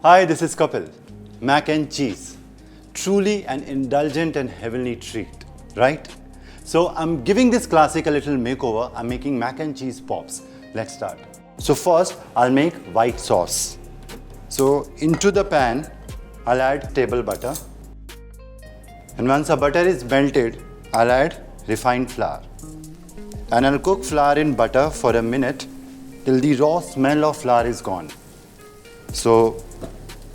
Hi, this is Kapil. Mac and cheese. Truly an indulgent and heavenly treat, right? So I'm giving this classic a little makeover. I'm making mac and cheese pops. Let's start. So first, I'll make white sauce. So into the pan, I'll add table butter. And once the butter is melted, I'll add refined flour. And I'll cook flour in butter for a minute till the raw smell of flour is gone. So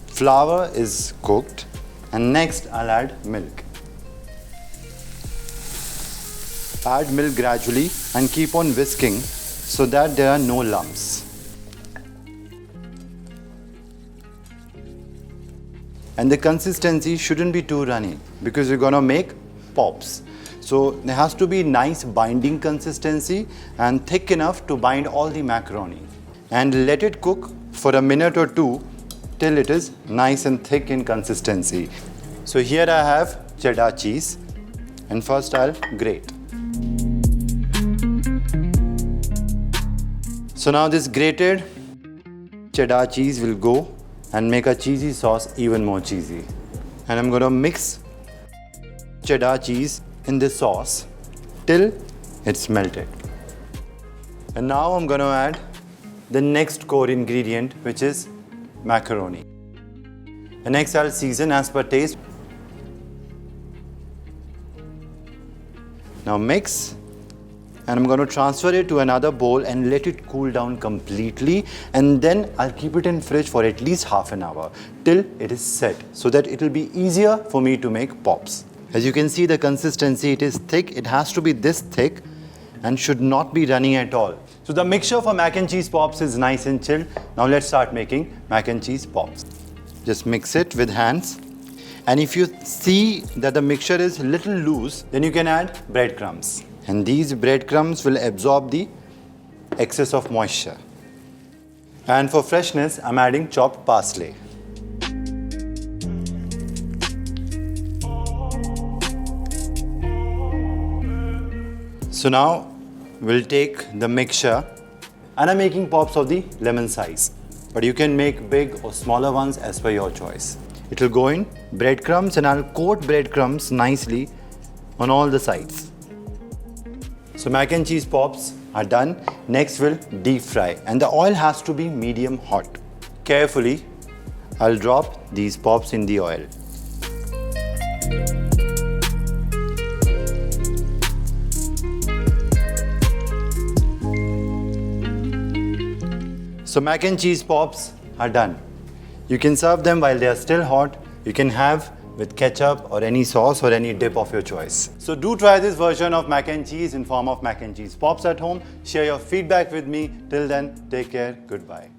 flour is cooked, and next I'll add milk. Add milk gradually and keep on whisking so that there are no lumps. And the consistency shouldn't be too runny because we're gonna make pops. So there has to be nice binding consistency and thick enough to bind all the macaroni. And let it cook for a minute or two till it is nice and thick in consistency. So here I have cheddar cheese, and first I'll grate. So now this grated cheddar cheese will go and make a cheesy sauce even more cheesy. And I'm gonna mix cheddar cheese in this sauce till it's melted. And now I'm gonna add the next core ingredient, which is macaroni. And next I'll season as per taste. Now mix, and I'm going to transfer it to another bowl and let it cool down completely, and then I'll keep it in fridge for at least half an hour till it is set, so that it will be easier for me to make pops. As you can see, the consistency, it is thick. It has to be this thick and should not be runny at all. So the mixture for mac and cheese pops is nice and chilled. Now let's start making mac and cheese pops. Just mix it with hands. And if you see that the mixture is a little loose, then you can add breadcrumbs. And these breadcrumbs will absorb the excess of moisture. And for freshness, I'm adding chopped parsley. So now we'll take the mixture, and I'm making pops of the lemon size. But you can make big or smaller ones as per your choice. It will go in breadcrumbs, and I'll coat breadcrumbs nicely on all the sides. So mac and cheese pops are done. Next we'll deep fry, and the oil has to be medium hot. Carefully, I'll drop these pops in the oil. So mac and cheese pops are done. You can serve them while they are still hot. You can have with ketchup or any sauce or any dip of your choice. So do try this version of mac and cheese in form of mac and cheese pops at home. Share your feedback with me. Till then, take care. Goodbye.